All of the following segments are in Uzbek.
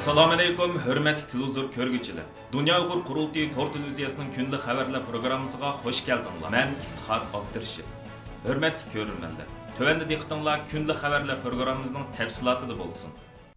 Assalamu alaykum, hörmətli televizor görgüçülər. Dünya Uyğur Qurultayı Tor televiziyasının günlük xəbərlər proqramımıza xoş gəldinizlər. Mən İftixar Abdurşid. Hörmətli görürmənlər. Tövəndə diqqətinizlər günlük xəbərlər proqramımızın təfsilatıda bolsun.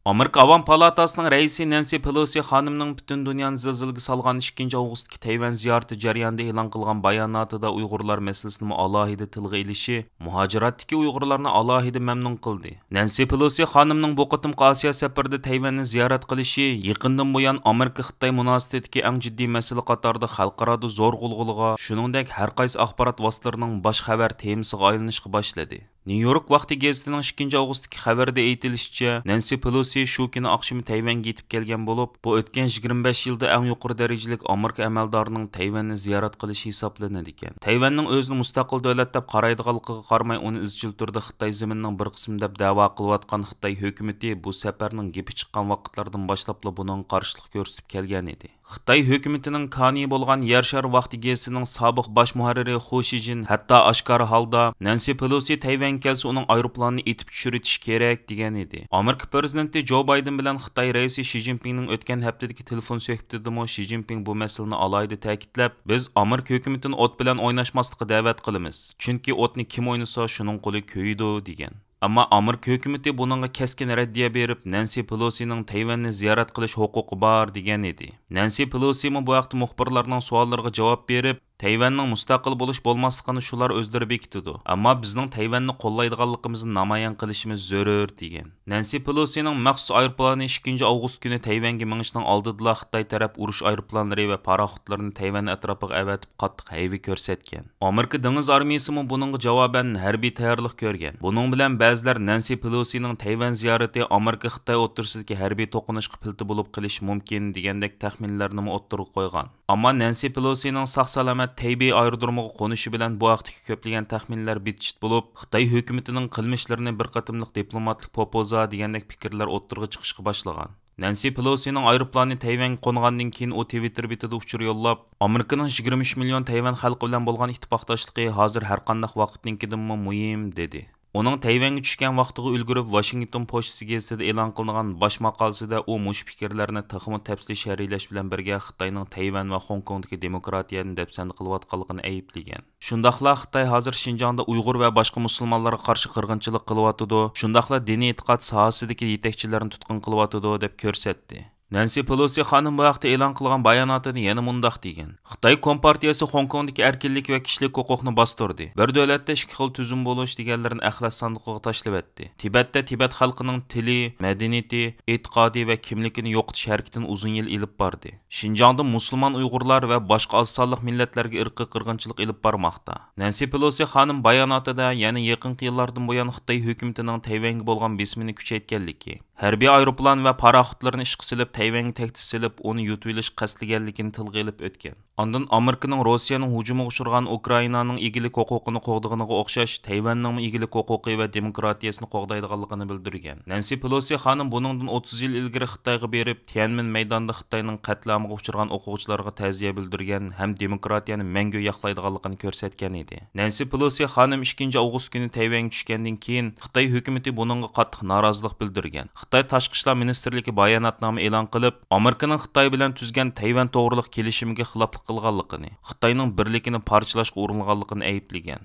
Amerika Avam Palatasının rəisi Nancy Pelosi xanımның bütün dünyanı zilziləyə salğan 2 avqustdakı Tayvan ziyarəti jarayonida e'lon qilgan bayonotida Uyg'urlar masalasini alohida tilga ilishi, muhojiratdagi Uyg'urlarni alohida mamnun qildi. Nancy Pelosi xanımның bu qitimqi Osiyo safarida Tayvanni ziyorat qilishi yaqindan buyon Amerika-Xitoy munosabatidagi eng jiddiy masala qatorida xalqaro zo'r g'ulg'ulaga, shuningdek har qaysi axborot vositalarining bosh xabar temasiga aylanishga boshladi. New York vaqti gazetining 2 avgustdagi xabarda aytilishicha, Nancy Pelosi shu kuni oqshimi Tayvanga yetib kelgan bo'lib, bu o'tgan 25 yilda eng yuqori darajalik Amerika amaldorining Tayvanni ziyorat qilishi hisoblanadi ekan. Tayvanning o'zini mustaqil davlat deb qaraydiganligiga qaramay, uni izchil turda Xitoy zaminining bir qismi deb da'vo qilayotgan Xitoy hukumatı bu safarning gepi chiqqan vaqtlardan boshlab buning qarshilik ko'rsatib kelgan edi. Xitoy hukumatining kani bo'lgan Yer shari vaqti gazetining sobiq bosh muharriri Xu Shijin hatto oshkora holda Nancy Pelosi Tayvan kelsa uning aeroplanini etib tushiritish kerak degan edi. Amerika prezidenti Joe Biden bilan Xitoy raisi Xi Jinpingning o'tgan haftadagi telefon suhbatida Xi Jinping bu masalani alohida ta'kidlab, biz Amerika hukumatini o't bilan o'ynashmaslikka da'vat qilamiz. Chunki o'tni kim o'ynasa, shuning qo'li kuyidi degan. Ammo Amerika hukumatı buningga keskin raddiya berib, Nancy Pelosining Tayvanni ziyorat qilish huquqi bor degan edi. Nancy Pelosi bu vaqtda muxbirlarning savollariga javob berib, Tayvanning mustaqil bo'lish bo'lmasligini shular o'zlari bekitdi. Ammo bizning Tayvanni qo'llaydiganligimizni namoyon qilishimiz zarur degan. Nancy Pelosining maxsus aeroplani 2 avgust kuni Tayvanga minishning oldida Xitoy taraf urush aeroplanlari va paraxodlarini Tayvan atrofiga avatib qattiq hayvi ko'rsatgan. Amerika dengiz armiyasi buningga javoban harbiy tayyorlik ko'rgan. Buning bilan ba'zilar Nancy Pelosining Tayvan ziyorati Amerika Xitoy o'rtasidagi harbiy to'qinishga pilti bo'lib qilishi mumkin degandek taxminlarni o'ttirib qo'ygan. Ammo Nancy Pelosining sog'-salomat Taybey aerodromiga qo'nishi bilan bu vaqtdagi ko'plagan taxminlar bitishit bo'lib, Xitoy hukumatining qilmishlarini bir qatimliq diplomatlik popoza degandek fikrlar o'ttirg'i chiqishga boshlagan. Nancy Pelosining aeroplani Tayvanga qo'ngandan keyin u Twitter betida uchur yo'llab, Amerikaning 23 million Tayvan xalqi bilan bo'lgan ittifoqdoshligi hozir har qanday vaqtnikidan muhim dedi. Uning Tayvanga tushgan vaqtiga ulgurib Washington Post gazetida e'lon qilingan bosh maqolasida u mush fikrlarni taxmin tafsil sharhlash bilan birga Xitoyning Tayvan va Hong Kongdagi demokratiyani dafsand qilayotganligini ayblagan. Shundaqla Xitoy hozir Xinjiangda Uyg'ur va boshqa musulmonlarga qarshi qirg'inchilik qilyotidi, shundaqla diniy e'tiqod sohasidagi yetakchilarni tutqun qilyotidi deb ko'rsatdi. Nancy Pelosi xonim bu vaqtda e'lon qilgan bayonotida yana mundaq degan. Xitoy Kompartiyasi Hong Kongdagi erkinlik va kishilik huquqni bostirdi. Bir davlatda ikki xil tuzum bo'lish deganlarini axlat sandiqiga tashlab etdi. Tibetda Tibet xalqining tili, madaniyati, e'tiqodi va kimligini yo'qotish harakatini uzun yil ilib bordi. Xinjiangda musulmon Uyg'urlar va boshqa oz sonli millatlarga irqiy qirg'inchilik ilib bormoqda. Nancy Pelosi xonim bayonotida yana yaqinqi yillardan buyon Xitoy hukumatining Tayvanga bo'lgan besmini kuchaytganligi, harbiy aeroplan va paraxodlarni ishga silib Tayvanga tahdid silib, uni yutib olish qasdlaganligini tilga olib o'tgan. Ondan Amerikaning Rossiyaning hujumiga uchragan Ukrainaning egilik huquqini qo'g'dag'iniga o'xshash Tayvanning egilik huquqi va demokratiyasini qo'g'daydiganligini bildirgan. Nancy Pelosi xonim buningdan 30 yil ilgari Xitoyga berib, Tiananmen maydonida Xitoyning qatlamiga uchragan o'quvchilarga ta'ziya bildirgan ham demokratiyani mangu yoqlaydiganligini ko'rsatgan edi. Nancy Pelosi xonim 2 avgust kuni Tayvanga tushgandan keyin Xitoy hukumatı buningga qattiq norozilik bildirgan. Xitoy Tashqi ishlar ministrligi bayonotnoma e'lon qilib, Amerikaning Xitoy bilan tuzgan Tayvan to'g'riliq kelishimiga xiloflik qilganligini, Xitoyning birligini parchalashga uringanligini ayblagan.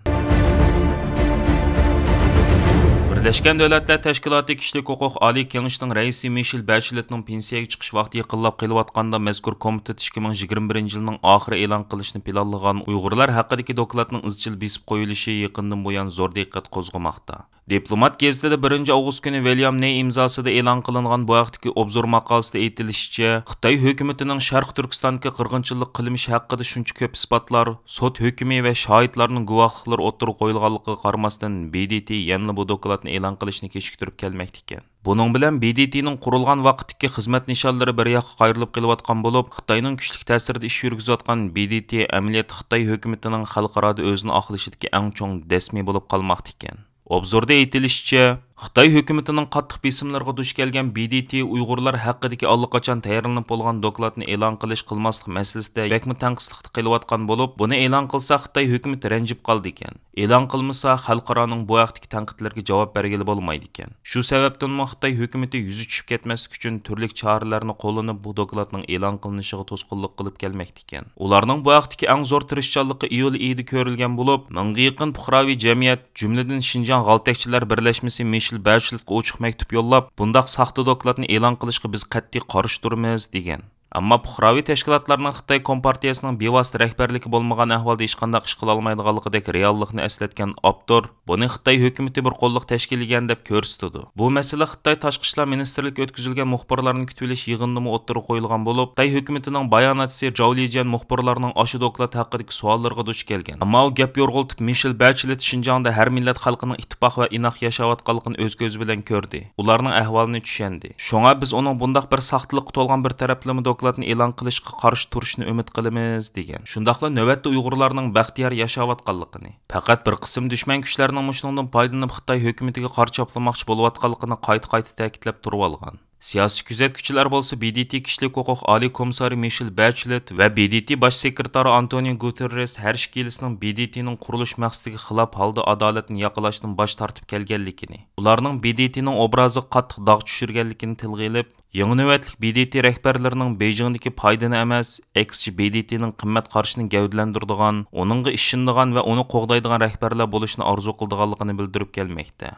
Birleşken Devletler Teşkilatı Kişilik Hukuk Ali Kengishining raisi Michelle Bachelet'ning pensiyaga chiqish vaqti yaqinlab kelayotganda mazkur komitet 2021 yilning oxiri e'lon qilishni planlagan Uyg'urlar haqidagi dokladning izchil besib qo'yilishi yaqindan buyon zo'r diqqat qo'zg'amoqda. Diplomat gazetida 1 avgust kuni William Ney imzosida e'lon qilingan bu vaqtdagi obzor maqolasida aytilishicha, Xitoy hukumatining Sharq Turkistonga qirg'inchilik qilmishi haqida shuncha ko'p isbotlar, sud hukmi va shohidlarning guvohliklari o'ttirib qo'yilganligiga qaramasdan BDT yana bu dokladni e'lon qilishni kechiktirib kelmoqda ekan. Buning bilan BDTning qurilgan vaqtdagi xizmat nishonlari bir yoqqa qayrilib kelayotgan bo'lib, Xitoyning kuchli ta'sirida ish yurgizayotgan BDT amaliyot Xitoy hukumatining xalqaroda o'zini oqlashidagi eng chong dasmi bo'lib qolmoqda ekan. Obzorda aytilishicha, Xitoy hukumatining qattiq besimlarga duch kelgan BDT Uyg'urlar haqidagi allaqachon tayyorlanib bo'lgan dokladni e'lon qilmaslik masalasida bakmi tanqislikda qilayotgan bo'lib, buni e'lon qilsa Xitoy hukumati ranjib qoldi ekan. E'lon qilmasa xalqaroning bu vaqtdagi tanqidlarga javob bergili bo'lmaydi ekan. Shu sababdan Xitoy hukumati yuzi tushib ketmaslik uchun turli choralarni qo'llanib bu dokladning e'lon qilinishiga to'sqinlik qilib kelmoqda ekan. Ularning bu vaqtdagi eng zo'r tirishchanligi iyul oyida ko'rilgan bo'lib, mingga yaqin fuqaroviy jamiyat, jumladan Xinjiang G'altakchilar birlashmasi Michel Bacheletga ochiq maktub yo'llab, bundaq saxta dokladni e'lon qilishga biz qat'iy qarshi turamiz degan. Ammo fuqaroviy tashkilotlarning Xitoy Kompartiyasining bevosita rahbarligi bo'lmagan ahvolda hech qanday ish qila olmaydiganligidek reallikni eslatgan avtor buni Xitoy hukumati bir qo'lliq tashkillagan deb ko'rsatdi. Bu masala Xitoy Tashqi ishlar ministrligi o'tkazilgan muxbirlarning kutib olish yig'inida o'tirib qo'yilgan bo'lib, Xitoy hukumatining bayonotchisi Zhao Lijian muxbirlarning aşı doklad haqidagi savollariga duch kelgan. Ammo u gap yo'rg'iltib Michel Bachelet Xinjiangda har millat xalqining ittifoq va inoq yashayotganligini o'z ko'zi bilan ko'rdi. Ularning ahvolini tushundi. Shunga biz uning bundaq bir saxtalik to'lgan bir taraflama dokladni e'lon qilishga qarshi turishni umid qilamiz degan. Shundaqla navbatda Uyg'urlarning baxtiyor yashayotganligini, faqat bir qism dushman kuchlarning mushundan foydalanib Xitoy hukumatiga qarshi choplamoqchi bo'layotganligini qayta ta'kidlab turib olgan. Siyosiy kuzatuvchilar bo'lsa BDT kishilik huquq oliy komissari Michel Bachelet va BDT bosh sekretari Antonio Guterres har ikkilisining BDTning qurilish maqsadiga xilof holda adolatni yoqlashdan bosh tortib kelganligini, ularning BDTning obrazi qattiq dog' tushirganligini tilga olib, yangi navbatlik BDT rahbarlarining Beijingdagi foydani emas, aksicha BDTning qimmat qarashini gavdalantiradigan, uningga ishonadigan va uni qo'g'daydigan rahbarlar bo'lishni orzu qildiganligini bildirib kelmoqda.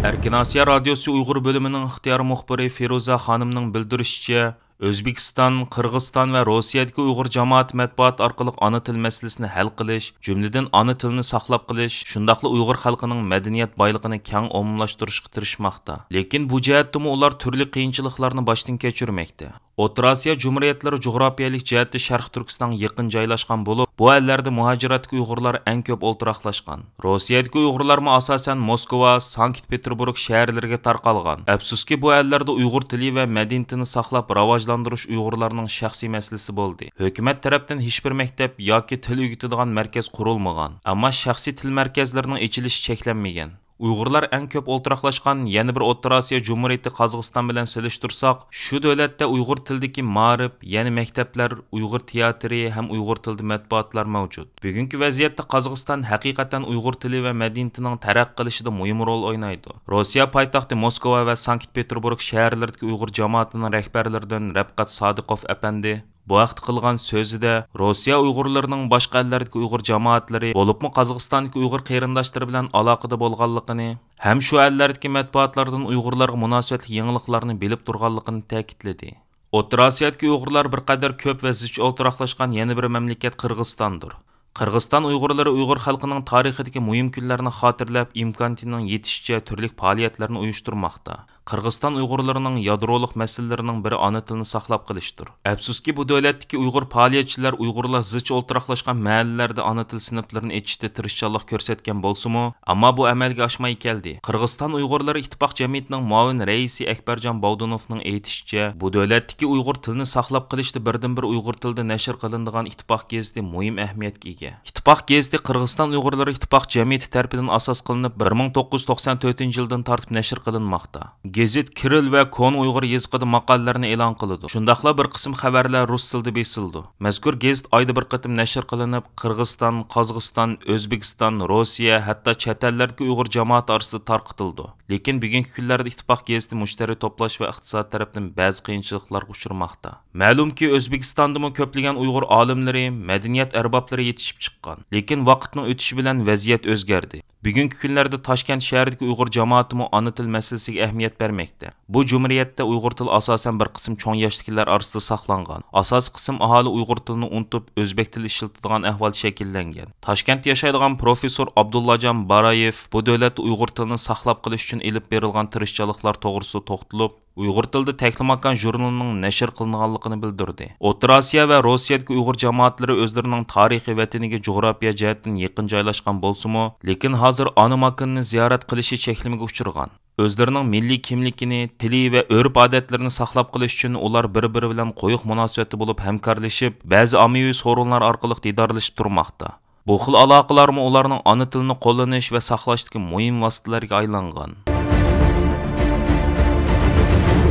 Erkin Asiya Radyosu Uyg'ur bölümünün ixtiyor muxbiri Feruza xonimning bildirishicha, O'zbekiston, Qirg'iziston va Rossiyadagi Uyg'ur jamoat matbuot orqali ona til masalasini hal qilish, jumladan ona tilni saqlab qilish, shundaqla Uyg'ur xalqining madaniyat boyligini keng omumlashtirishga tirishmoqda. Lekin bu jihatda ular turli qiyinchiliklarni boshdan kechirmoqda. O'rta Osiyo Jumhuriyatlari jug'rofiyalik jihatda Sharq Turkistonga yaqin joylashgan bo'lib, bu ellarda muhojiratga Uyg'urlar eng ko'p o'ltiraqlashgan. Rossiyadagi Uyg'urlar asosan Moskva, Sankt-Peterburg shaharlariga tarqalgan. Afsuski bu ellarda Uyg'ur tili va madaniyatini saqlab rivojlantirish Uyg'urlarning shaxsiy masalasi bo'ldi. Hukumat tarafdan hech bir maktab yoki til o'rgatadigan markaz qurilmagan, ammo shaxsiy til markazlarining ochilishi cheklanmagan. Uyg'urlar eng ko'p o'ltiraqlashgan yana bir O'rta Osiyo Jumhuriyati Qozog'iston bilan solishtirsak, shu davlatda Uyg'ur tilidagi ma'rif, ya'ni maktablar, Uyg'ur teatri ham Uyg'ur tilida matbuotlar mavjud. Bugungi vaziyatda Qozog'iston haqiqatan Uyg'ur tili va madaniyatining taraqqiy qilishida muhim rol o'ynaydi. Rossiya poytaxti Moskva va Sankt-Peterburg shaharlaridagi Uyg'ur jamoatining rahbarlaridan Rabqat Sodiqov apandi bu vaqt qilgan so'zida Rossiya Uyg'urlarining boshqa ellardagi Uyg'ur jamoatlari, bo'libmi Qozog'istondagi Uyg'ur qarindoshlari bilan aloqada bo'lganligini, ham shu ellardagi matbuotlardan Uyg'urlarga munosabatli yangiliklarni bilib turganligini ta'kidladi. O'rta Osiyodagi Uyg'urlar bir qadar ko'p va zich o'ltiraqlashgan yana bir mamlakat Qirg'izistondir. Qirg'iziston Uyg'urlari Uyg'ur xalqining tarixidagi muhim kunlarni xotirlab, imkoniyatining yetishicha turli faoliyatlarni uyushtirmoqda. Qirg'iziston Uyg'urlarining yadroliq masalalarining biri ona tilini saqlab qilishdir. Afsuski bu davlatdagi Uyg'ur faoliyatchilar Uyg'urlar zich o'ltiraqlashgan mahallalarda ona til sinflarini ochishda tirishchanlik ko'rsatgan bo'lsa-mu, ammo bu amalga oshmay keldi. Qirg'iziston Uyg'urlari ittifoq jamiyatining muavin raisi Akbarjon Bogdanovning aytishicha, bu davlatdagi Uyg'ur tilini saqlab qilishda birdan-bir Uyg'ur tilida nashr qilinadigan ittifoq gazeti muhim ahamiyatga ega. İttifoq gazeti Qirg'iziston Uyg'urlari ittifoq jamiyati tarafidan asos qilinib 1994-yildan tortib nashr qilinmoqda. Gazet Kiril va Kon Uyg'ur yezqida maqolalarni e'lon qiladi. Shundaqla bir qism xabarlar rus tilida besildi. Mazkur gazet oyda bir qatim nashr qilinib, Qirg'iziston, Qozog'iston, O'zbekiston, Rossiya, hatto chet ellardagi Uyg'ur jamoat orasida tarqatildi. Lekin bugungi kunlarda ittifoq gazeti mushtari to'plash va iqtisod tarafdan ba'zi qiyinchiliklarga uchramoqda. Ma'lumki, O'zbekistonda ko'plagan Uyg'ur olimlari, madaniyat arboblari yetishib chiqqan. Lekin vaqtning o'tishi bilan vaziyat o'zgardi. Bugungi kunlarda Toshkent shahridagi Uyg'ur jamoati ona til masalasiga ahamiyat bermoqda. Bu jumhuriyatda Uyg'ur tili asosan bir qism cho'ng yoshlilar orasida saqlangan. Asosiy qism aholi Uyg'ur tilini unutib, o'zbek tili ishlatadigan ahvol shakllangan. Toshkentda yashaydigan professor Abdullajon Barayev bu davlatda Uyg'ur tilini saqlab qolish uchun elib berilgan tirishchiliklar to'g'risida to'xtalib, Uyg'ur tilida Taklamakan jurnalining nashr qilinganligini bildirdi. O'rta Osiyo va Rossiyadagi Uyg'ur jamoatlari o'zlarining tarixiy vataniga jug'rofiya jihatdan yaqin joylashgan bo'lsa-mu, lekin hozir ona makonini ziyorat qilishi cheklamaga uchragan. O'zlarining milliy kimligini, tili va urf-odatlarini saqlab qolish uchun ular bir-biri bilan qo'yiq munosabatda bo'lib hamkorlashib, ba'zi ommaviy so'rovlar orqali didorlashib turmoqda. Bu xil aloqalarmi ularning ona tilini qo'llanish va saqlashdagi muhim vositalarga aylangan.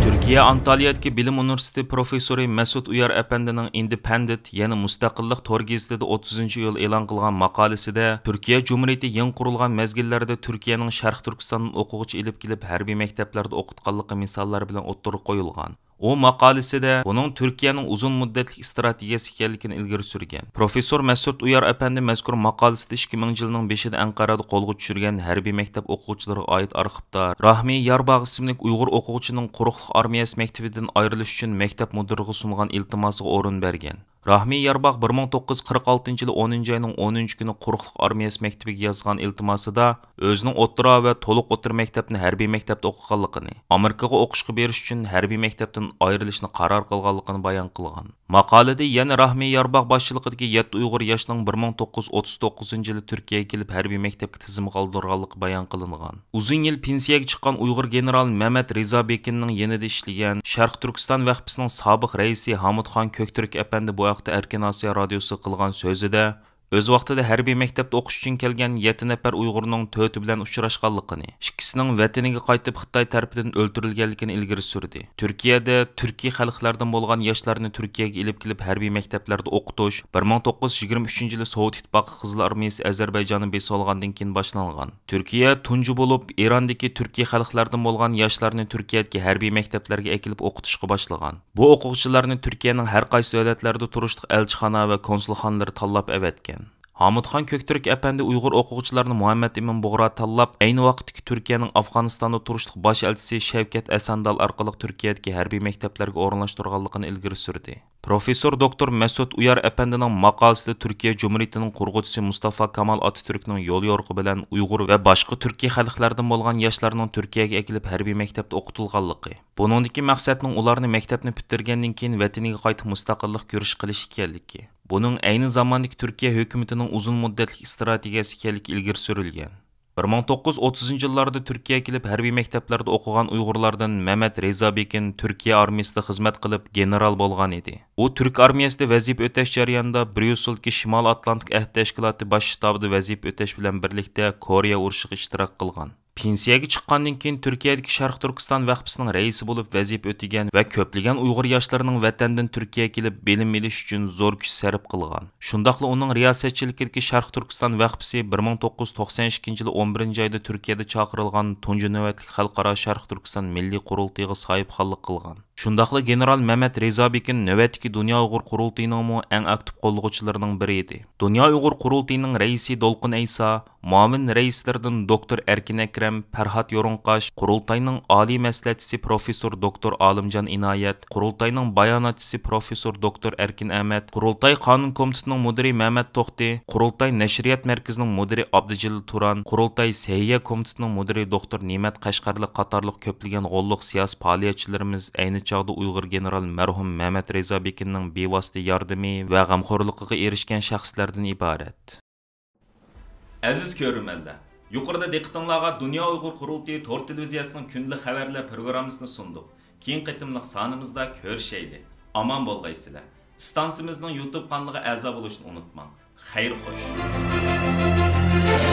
Türkiye Antalya'daki Bilim Üniversitesi Profesörü Mesut Uyar Efendi'nin Independent, yani Müstakillik tor gazetida 30 yıl e'lon qilgan maqolasida Türkiye Cumhuriyeti yangi qurilgan mezgillarda Türkiye'nin Sharq Turkistondan o'quvchi ilib kelib harbiy maktablarda o'qitganligi misollar bilan o'ttirib qo'yilgan. O maqolasida buning Türkiye'nin uzun muddatli strategiyasi ekanligini ilgari surgan. Profesör Mesut Uyar Efendi mazkur maqolasida 2000 yilning 5-ida Anqarada qo'lga tushirgan harbiy maktab o'quvchilariga oid arxivda Rahmi Yarbag'i ismli Uyg'ur o'quvchining quruqlik armiyasi maktabidan ayrilish uchun maktab mudiriga sungan iltimosiga o'rin bergan. Rahmi Yarbag 1946 yılı 10. ayının 10. günü Quruqliq armiyasi maktabiga yozgan iltimosida o'zining o'rta va to'liq o'rta maktabni harbiy maktabda o'qiganligini, Amerikaga o'qishga berish uchun harbiy maktabdan ayrilishni qaror qilganligini bayon qilgan. Maqolada yana Rahmi Yarbag boshchiligidagi 7 Uyg'ur yoshning 1939 yılı Turkiyaga kelib harbiy maktabga tizimga qoldirganligi bayon qilingan. Uzun yil pensiyaga chiqqan Uyg'ur general Mehmet Reza Bekinning yanida ishlagan Sharq Turkiston vaqfisining sobiq raisi Hamidxon Ko'kturk Efendi bu vaqtda Erkin Osiyo radiosi qilgan so'zida o'z vaqtida harbiy maktabda o'qish uchun kelgan 7 nafar Uyg'urning 4 bilan uchrashganligini, ikkisining vataniga qaytib Xitoy tarafidan o'ldirilganligini ilgari surdi. Turkiyada turkiy xalqlardan bo'lgan yoshlarni Turkiyaga ilib kelib harbiy maktablarda o'qitish 1923 yili Sovet ittifoqi Qizil armiyasi Ozarbayjonni besib olgandan keyin boshlangan. Turkiya tunji bo'lib Irondagi turkiy xalqlardan bo'lgan yoshlarni Turkiyadagi harbiy maktablarga ekilib o'qitishga boshlagan. Bu o'quvchilarni Turkiyaning har qaysi davlatlarda turishliq elchixona va konsulxonalari tanlab avatgan. Hamidxon Ko'kturk Efendi Uyg'ur o'quvchilarini Muhammad Emin Bug'ra tanlab, ayni vaqtdagi Turkiyaning Afg'onistonda turishliq bosh elchisi Shavkat Asandal orqali Turkiyadagi harbiy maktablarga o'rinlashtirganligini ilgari surdi. Professor Doktor Mesut Uyar Efendining maqolasida Turkiya Cumhuriyetining qurg'uvchisi Mustafa Kemal Atatürkning yo'l yo'riqi bilan Uyg'ur va boshqa turkiy xalqlardan bo'lgan yoshlarning Turkiyaga ekilib harbiy maktabda o'qitilganligi. Buningdagi maqsadning ularni maktabni bitirgandan keyin vataniga qaytib mustaqillik ko'rish qilish ekanligi. Buning ayni zamondagi Turkiya hukumatining uzun muddatli strategiyasi ekanligi ilgari surilgan. 1930 yillarda Turkiyaga kelib harbiy maktablarda o'qigan Uyg'urlardan Mehmet Reza Bekin Turkiya armiyasida xizmat qilib general bo'lgan edi. U Turk armiyasida vazifa o'tash jarayonida Bryusselga Shimol Atlantik ahd tashkiloti bosh shtabida vazifa o'tash bilan birlikda Koreya urushiga ishtirok qilgan. Pensiyaga chiqqandan keyin Turkiyadagi Sharq Turkiston vaqfisining raisi bo'lib vazifa o'tagan va ko'plagan Uyg'ur yoshlarining vatandan Turkiyaga kelib bilim olish uchun zo'r kuch sarf qilgan. Shundaqla uning riyosatchiligidagi Sharq Turkiston vaqfisi 1992 yili 11 oyda Turkiyada chaqirilgan tunji navbatlik xalqaro Sharq Turkiston milliy qurultiyiga sohibxonlik qilgan. Shundaqla general Mehmet Reza Bekin navbatdagi Dunyo Uyg'ur qurultiyining eng aktiv qo'llovchilarining biri edi. Dunyo Uyg'ur qurultiyining raisi Dolqin Aysa, muavin raislardan Doktor Erkin Akram, Farhad Yo'rinqosh, qurultayning oliy maslahatchisi Professor Doktor Olimjon Inoyat, qurultayning bayonotchisi Professor Doktor Erkin Ahmad, qurultay qonun komitetining mudiri Mehmet To'xti, qurultay nashriyat markazining mudiri Abdujalil Turan, qurultay sayya komitetining mudiri Doktor Ne'mat Qashqarli qatorliq ko'plagan g'olliq siyosiy faoliyatchilarimiz ayni chog'da Uyg'ur general marhum Mehmet Reza Bekinning bevosita yordami va g'amxo'rligiga erishgan shaxslardan iborat. Aziz ko'ruvchilar, yuqorida diqqatingizga Dunyo Uyg'ur qurultiyi to'r televiziyasining kundalik xabarlar programmasini sundik. Keyin qitimliq sonimizda ko'rishayli. Aman bo'lgaysizlar. Stansimizning YouTube kanaliga a'zo bo'lishni unutmang. Xayr xo'sh.